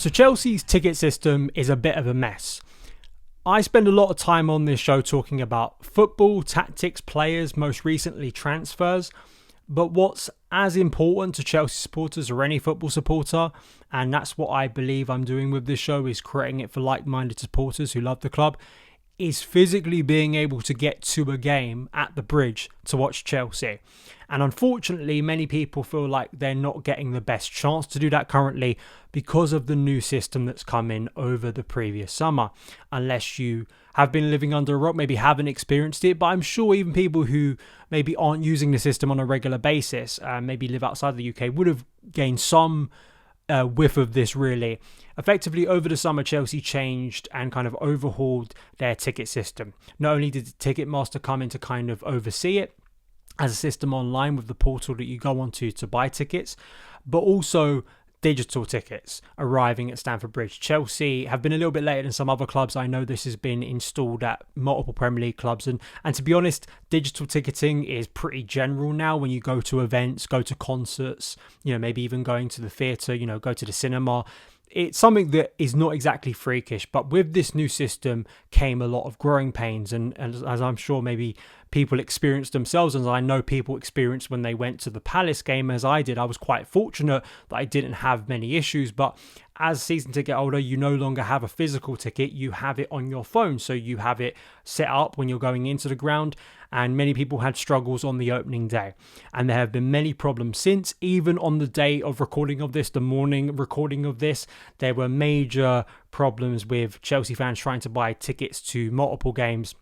So Chelsea's ticket system is a bit of a mess. I spend a lot of time on this show talking about football, tactics, players, most recently transfers. But what's as important to Chelsea supporters or any football supporter, and that's what I believe I'm doing with this show, is creating it for like-minded supporters who love the club, is physically being able to get to a game at the Bridge to watch Chelsea. And unfortunately, many people feel like they're not getting the best chance to do that currently because of the new system that's come in over the previous summer. Unless you have been living under a rock, maybe haven't experienced it, but I'm sure even people who maybe aren't using the system on a regular basis, maybe live outside the UK, would have gained some whiff of this really. Effectively, over the summer, Chelsea changed and kind of overhauled their ticket system. Not only did the Ticketmaster come in to kind of oversee it as a system online with the portal that you go onto to buy tickets, but also digital tickets arriving at Stamford Bridge. Chelsea have been a little bit later than some other clubs. I know this has been installed at multiple Premier League clubs, and to be honest, digital ticketing is pretty general now. When you go to events, go to concerts, maybe even going to the theatre, go to the cinema, it's something that is not exactly freakish. But with this new system came a lot of growing pains, and as I'm sure maybe people experienced themselves, and I know people experienced when they went to the Palace game, as I did. I was quite fortunate that I didn't have many issues, but as season ticket holder, you no longer have a physical ticket, you have it on your phone, so you have it set up when you're going into the ground, and many people had struggles on the opening day, and there have been many problems since. Even on the day of recording of this, the morning recording of this, there were major problems with Chelsea fans trying to buy tickets to multiple games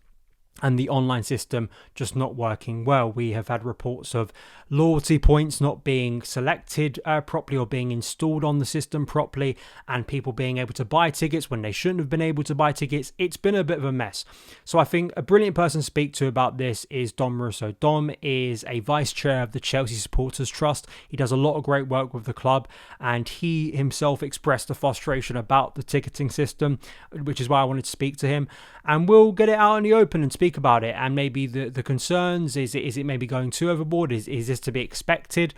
and the online system just not working well. We have had reports of loyalty points not being selected properly or being installed on the system properly, and people being able to buy tickets when they shouldn't have been able to buy tickets. It's been a bit of a mess. So I think a brilliant person to speak to about this is Dom Rosso. Dom is a vice chair of the Chelsea Supporters Trust. He does a lot of great work with the club, and he himself expressed a frustration about the ticketing system, which is why I wanted to speak to him. And we'll get it out in the open and speak about it, and maybe the concerns. Is it maybe going too overboard? Is this to be expected?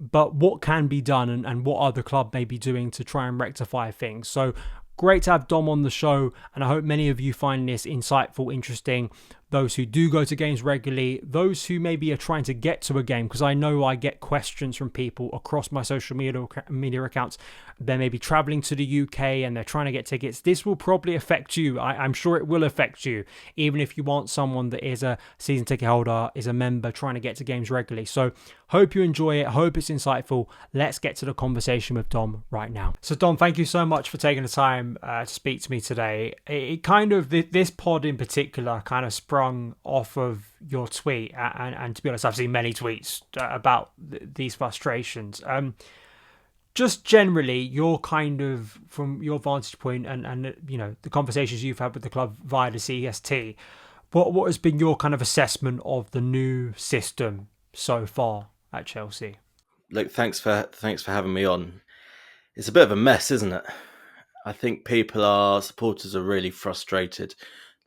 But what can be done, and what are the club maybe doing to try and rectify things? So great to have Dom on the show, and I hope many of you find this insightful, interesting. Those who do go to games regularly, those who maybe are trying to get to a game, because I know I get questions from people across my social media accounts. They may be traveling to the UK and they're trying to get tickets. This will probably affect you. I'm sure it will affect you, even if you want someone that is a season ticket holder, is a member trying to get to games regularly. So hope you enjoy it. Hope it's insightful. Let's get to the conversation with Dom right now. So Dom, thank you so much for taking the time to speak to me today. It kind of, this pod in particular kind of sprung off of your tweet, and to be honest, I've seen many tweets about these frustrations. Just generally, your kind of, from your vantage point, and the conversations you've had with the club via the CST, what has been your kind of assessment of the new system so far at Chelsea? Look, thanks for having me on. It's a bit of a mess, isn't it? I think supporters are really frustrated.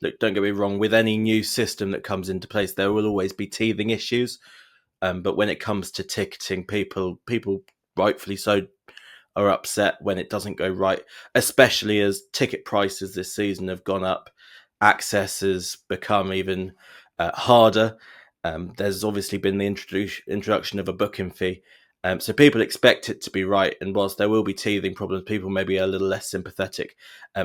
Look, don't get me wrong, with any new system that comes into place, there will always be teething issues. But when it comes to ticketing, people rightfully so are upset when it doesn't go right, especially as ticket prices this season have gone up. Access has become even harder. There's obviously been the introduction of a booking fee. So people expect it to be right, and whilst there will be teething problems, people may be a little less sympathetic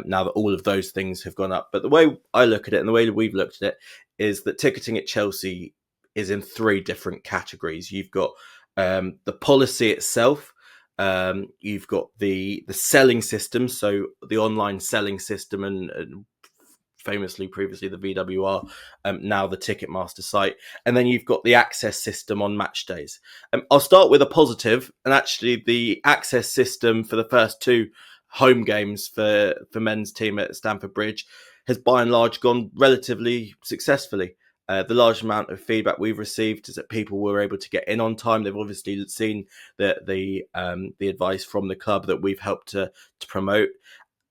now that all of those things have gone up. But the way I look at it, and the way that we've looked at it, is that ticketing at Chelsea is in three different categories. You've got the policy itself, you've got the selling system, so the online selling system, and famously previously the VWR, now the Ticketmaster site. And then you've got the access system on match days. I'll start with a positive, and actually the access system for the first two home games for men's team at Stamford Bridge has by and large gone relatively successfully. The large amount of feedback we've received is that people were able to get in on time. They've obviously seen the advice from the club that we've helped to promote.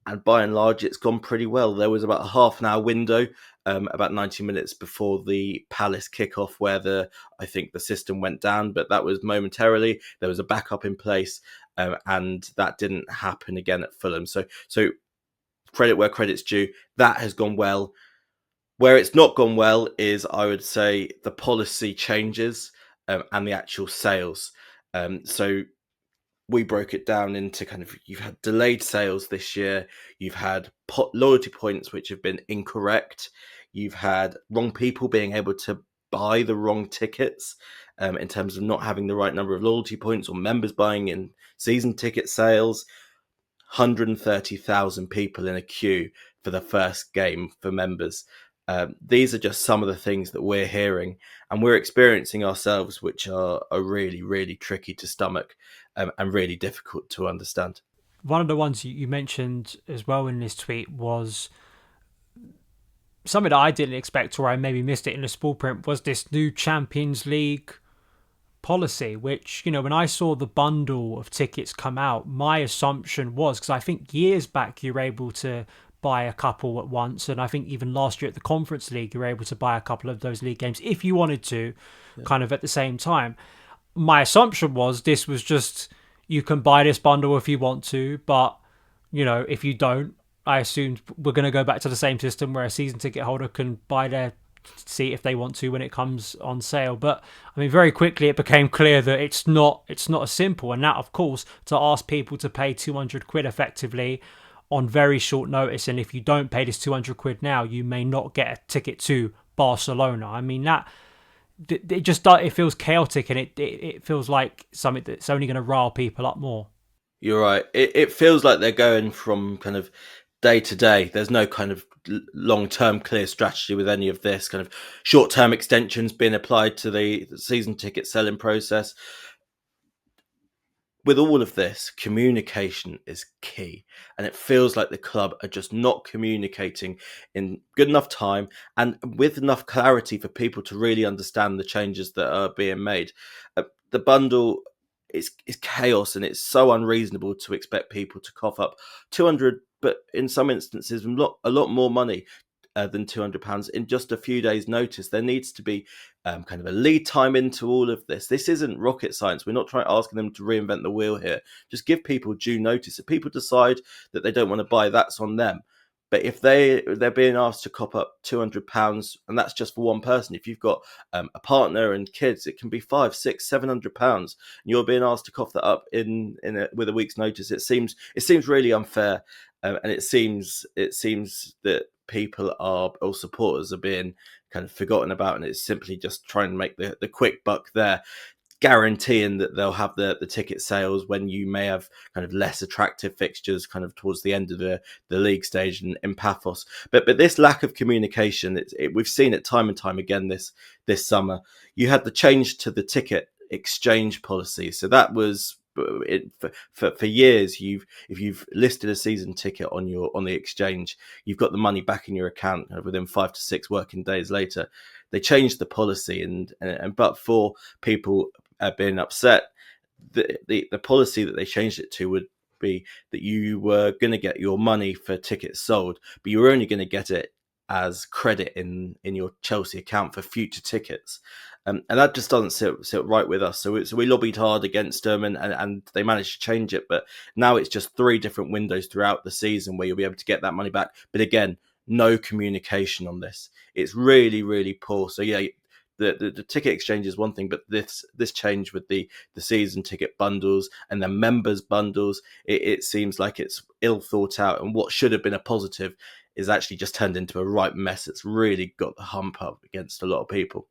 and by and large, it's gone pretty well. There was about a half an hour window, about 90 minutes before the Palace kickoff, where I think the system went down, but that was momentarily. There was a backup in place, and that didn't happen again at Fulham. So credit where credit's due. That has gone well. Where it's not gone well is, I would say, the policy changes and the actual sales. So we broke it down into kind of, you've had delayed sales this year, you've had loyalty points which have been incorrect, you've had wrong people being able to buy the wrong tickets in terms of not having the right number of loyalty points, or members buying in season ticket sales. 130,000 people in a queue for the first game for members. These are just some of the things that we're hearing and we're experiencing ourselves, which are really, really tricky to stomach and really difficult to understand. One of the ones you mentioned as well in this tweet was something that I didn't expect, or I maybe missed it in the small print, was this new Champions League policy, which, you know, when I saw the bundle of tickets come out, my assumption was, because I think years back you were able to buy a couple at once, and I think even last year at the Conference League you were able to buy a couple of those league games if you wanted to, kind of at the same time. My assumption was this was just, you can buy this bundle if you want to, but, you know, if you don't, I assumed we're going to go back to the same system where a season ticket holder can buy their seat if they want to when it comes on sale. But I mean, very quickly it became clear that it's not as simple, and that, of course, to ask people to pay 200 quid effectively on very short notice, and if you don't pay this 200 quid now, you may not get a ticket to Barcelona. I mean, that it just, it feels chaotic, and it feels like something that's only going to rile people up more. You're right. It feels like they're going from kind of day to day. There's no kind of long-term clear strategy with any of this. Kind of short-term extensions being applied to the season ticket selling process. With all of this, communication is key, and it feels like the club are just not communicating in good enough time and with enough clarity for people to really understand the changes that are being made. The bundle is chaos, and it's so unreasonable to expect people to cough up 200, but in some instances a lot more money than £200 in just a few days' notice. There needs to be kind of a lead time into all of this. This isn't rocket science. We're not asking them to reinvent the wheel here. Just give people due notice. If people decide that they don't want to buy, that's on them. But if they're being asked to cop up £200, and that's just for one person. If you've got a partner and kids, it can be £500, £600, £700, and you're being asked to cough that up with a week's notice. It seems really unfair, and it seems that people or supporters are being kind of forgotten about, and it's simply just trying to make the quick buck there, guaranteeing that they'll have the ticket sales when you may have kind of less attractive fixtures kind of towards the end of the league stage in Paphos. But this lack of communication, we've seen it time and time again this summer. You had the change to the ticket exchange policy. So that was for years, if you've listed a season ticket on the exchange, you've got the money back in your account within 5 to 6 working days later. They changed the policy, and but for people being upset, the policy that they changed it to would be that you were going to get your money for tickets sold, but you were only going to get it as credit in your Chelsea account for future tickets. And that just doesn't sit right with us. So we lobbied hard against them, and they managed to change it. But now it's just 3 different windows throughout the season where you'll be able to get that money back. But again, no communication on this. It's really, really poor. So yeah, the ticket exchange is one thing, but this change with the season ticket bundles and the members bundles, it seems like it's ill thought out, and what should have been a positive is actually just turned into a right mess. It's really got the hump up against a lot of people.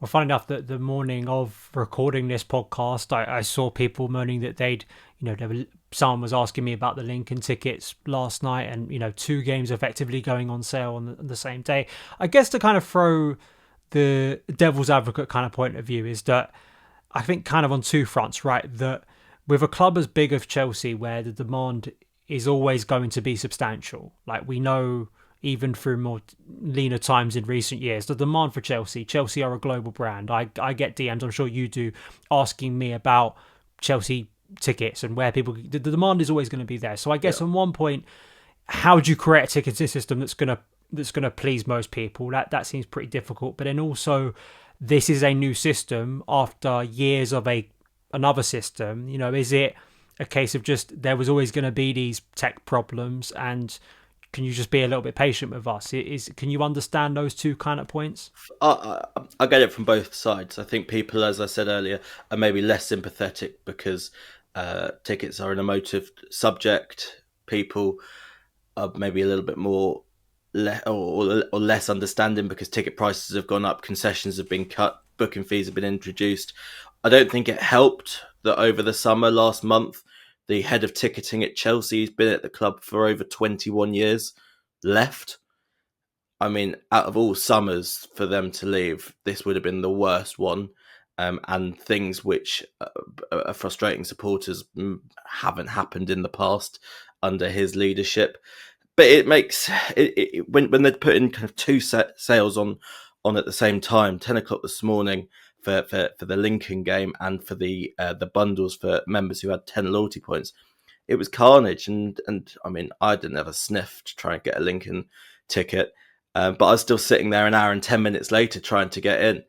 Well, funny enough, that the morning of recording this podcast, I saw people moaning that someone was asking me about the Lincoln tickets last night, and 2 games effectively going on sale on the same day. I guess to kind of throw the devil's advocate kind of point of view is that I think kind of on 2 fronts, right? That with a club as big as Chelsea, where the demand is always going to be substantial, like we know even through more leaner times in recent years, the demand for Chelsea are a global brand. I get DMs, I'm sure you do, asking me about Chelsea tickets and where people, the demand is always going to be there. So I guess on one point, how do you create a ticketing system that's gonna please most people? That seems pretty difficult. But then also, this is a new system after years of another system. Is it a case of just there was always going to be these tech problems, and can you just be a little bit patient with us? Can you understand those two kind of points? I get it from both sides. I think people, as I said earlier, are maybe less sympathetic because tickets are an emotive subject. People are maybe a little bit more or less understanding because ticket prices have gone up, concessions have been cut, booking fees have been introduced. I don't think it helped that over the summer last month, the head of ticketing at Chelsea, has been at the club for over 21 years, left. I mean, out of all summers for them to leave, this would have been the worst one. And things which are frustrating supporters haven't happened in the past under his leadership. But it makes when they're putting kind of two sales on at the same time, 10 o'clock this morning for the Lincoln game and for the bundles for members who had 10 loyalty points. It was carnage, and I mean, I didn't have a sniff to try and get a Lincoln ticket, but I was still sitting there an hour and 10 minutes later trying to get in.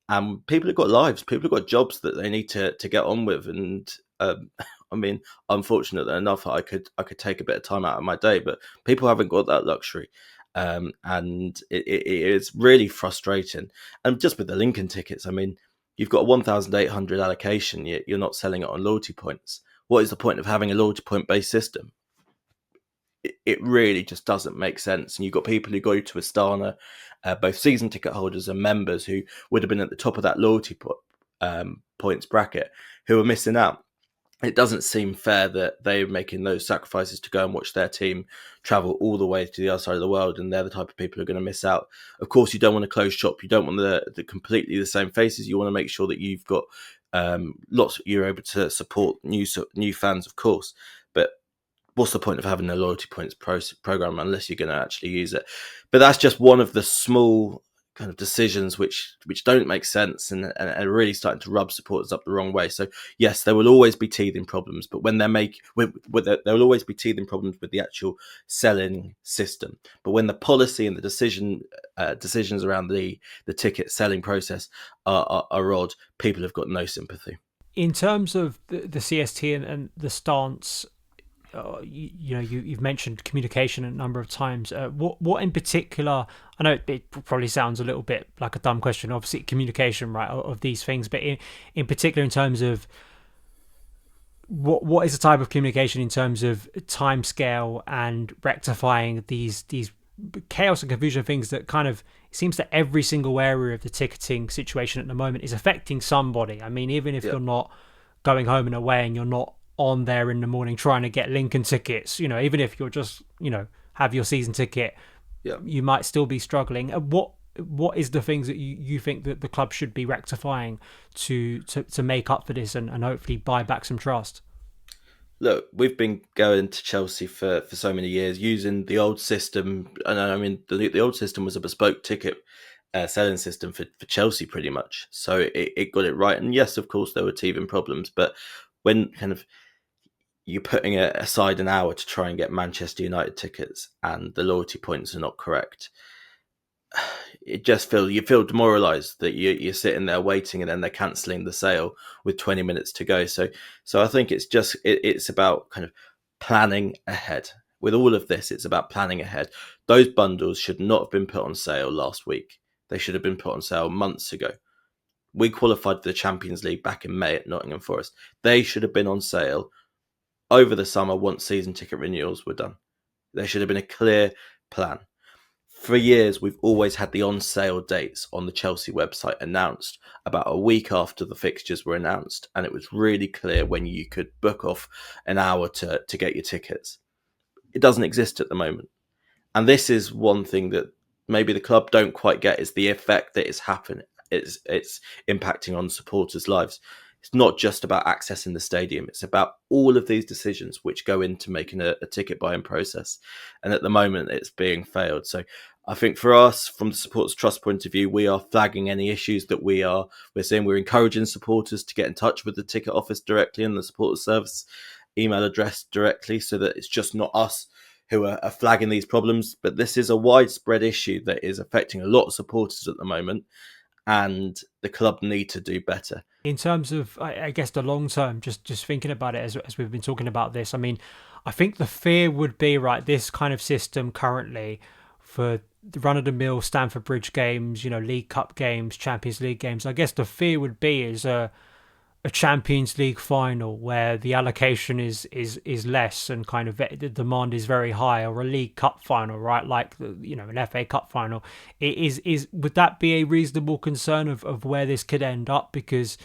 And people have got lives, people have got jobs that they need to get on with, and I mean, I'm fortunate enough that I could take a bit of time out of my day, but people haven't got that luxury, and it is really frustrating. And just with the Lincoln tickets, I mean, you've got a 1,800 allocation, you're not selling it on loyalty points. What is the point of having a loyalty point based system? It really just doesn't make sense. And you've got people who go to Astana, both season ticket holders and members who would have been at the top of that loyalty points bracket, who are missing out. It doesn't seem fair that they're making those sacrifices to go and watch their team travel all the way to the other side of the world, and they're the type of people who are going to miss out. Of course, you don't want to close shop. You don't want the completely the same faces. You want to make sure that you've got lots. You're able to support new fans, of course. But what's the point of having a loyalty points program unless you're going to actually use it? But that's just one of the small kind of decisions which don't make sense and are really starting to rub supporters up the wrong way. So yes, there will always be teething problems, but there will always be teething problems with the actual selling system. But when the policy and the decisions around the ticket selling process are odd, people have got no sympathy. In terms of the CST and the stance, you've mentioned communication a number of times. What in particular? I know it probably sounds a little bit like a dumb question. Obviously, communication, right, of these things, but in particular, in terms of what is the type of communication in terms of timescale and rectifying these chaos and confusion things that kind of it seems that every single area of the ticketing situation at the moment is affecting somebody. I mean, even if you're not going home and away and you're not on there in the morning trying to get Lincoln tickets, even if you're just, have your season ticket, you might still be struggling. What is the things that you think that the club should be rectifying to make up for this and hopefully buy back some trust? Look, we've been going to Chelsea for so many years using the old system. And I mean, the old system was a bespoke ticket selling system for Chelsea pretty much. So it got it right. And yes, of course, there were teething problems, but when kind of you're putting aside an hour to try and get Manchester United tickets and the loyalty points are not correct, you feel demoralised that you're sitting there waiting and then they're cancelling the sale with 20 minutes to go. So I think it's about kind of planning ahead. With all of this, it's about planning ahead. Those bundles should not have been put on sale last week. They should have been put on sale months ago. We qualified for the Champions League back in May at Nottingham Forest. They should have been on sale over the summer once season ticket renewals were done. There should have been a clear plan. For years, we've always had the on-sale dates on the Chelsea website announced about a week after the fixtures were announced, and it was really clear when you could book off an hour to get your tickets. It doesn't exist at the moment. And this is one thing that maybe the club don't quite get, is the effect that it's happening. It's impacting on supporters' lives. It's not just about accessing the stadium. It's about all of these decisions which go into making a ticket buying process. And at the moment, it's being failed. So I think for us, from the Supporters Trust point of view, we are flagging any issues that we're seeing. We're encouraging supporters to get in touch with the ticket office directly and the supporters service email address directly, so that it's just not us who are flagging these problems. But this is a widespread issue that is affecting a lot of supporters at the moment, and the club need to do better. In terms of, I guess, the long term, just thinking about it as we've been talking about this, I mean, I think the fear would be, right, this kind of system currently for the run-of-the-mill Stamford Bridge games, League Cup games, Champions League games, I guess the fear would be is a Champions League final where the allocation is less and kind of the demand is very high, or a League Cup final, right? Like an FA Cup final. Would that be a reasonable concern of where this could end up? Because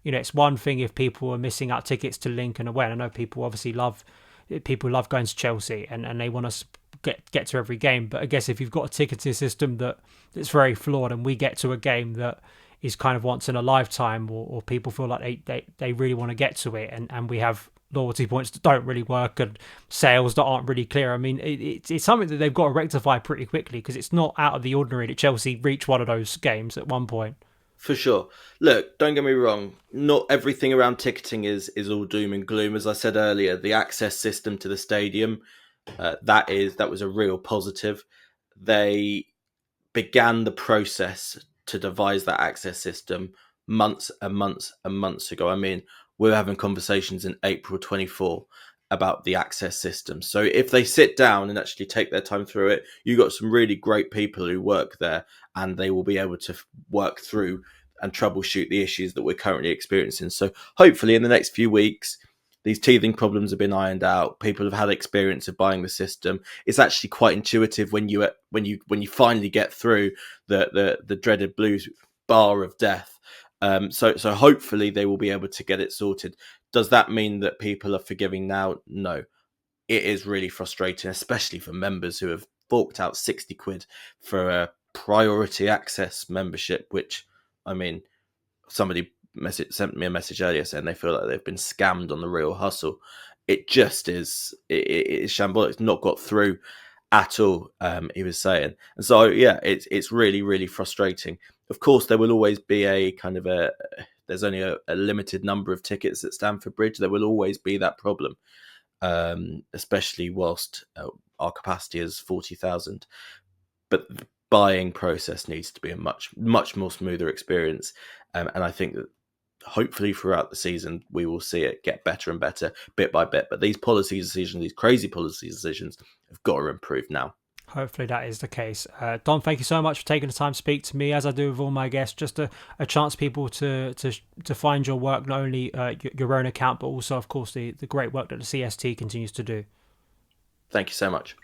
it's one thing if people are missing out tickets to Lincoln away. And I know people obviously love going to Chelsea and they want to get to every game. But I guess if you've got a ticketing system that's very flawed, and we get to a game that is kind of once in a lifetime, or people feel like they really want to get to it, and we have loyalty points that don't really work and sales that aren't really clear. I mean, it's something that they've got to rectify pretty quickly, because it's not out of the ordinary that Chelsea reach one of those games at one point. For sure. Look, don't get me wrong. Not everything around ticketing is all doom and gloom. As I said earlier, the access system to the stadium, that was a real positive. They began the process to devise that access system months and months and months ago. I mean, we're having conversations in April 24 about the access system. So if they sit down and actually take their time through it, you've got some really great people who work there, and they will be able to work through and troubleshoot the issues that we're currently experiencing. So hopefully in the next few weeks, these teething problems have been ironed out. People have had experience of buying the system. It's actually quite intuitive when you finally get through the dreaded blue bar of death. So hopefully they will be able to get it sorted. Does that mean that people are forgiving now? No. It is really frustrating, especially for members who have forked out 60 quid for a priority access membership, which, I mean, somebody sent me a message earlier saying they feel like they've been scammed on the Real Hustle. It just is, it is shambolic. It's not got through at all, he was saying. And so, yeah, it's really, really frustrating. Of course, there will always be a kind of there's only a limited number of tickets at Stamford Bridge. There will always be that problem, especially whilst our capacity is 40,000. But the buying process needs to be a much, much more smoother experience. And I think that hopefully throughout the season, we will see it get better and better bit by bit. But these policy decisions, these crazy policy decisions, have got to improve now. Hopefully that is the case. Don, thank you so much for taking the time to speak to me, as I do with all my guests. Just a chance people to find your work, not only your own account, but also, of course, the great work that the CST continues to do. Thank you so much.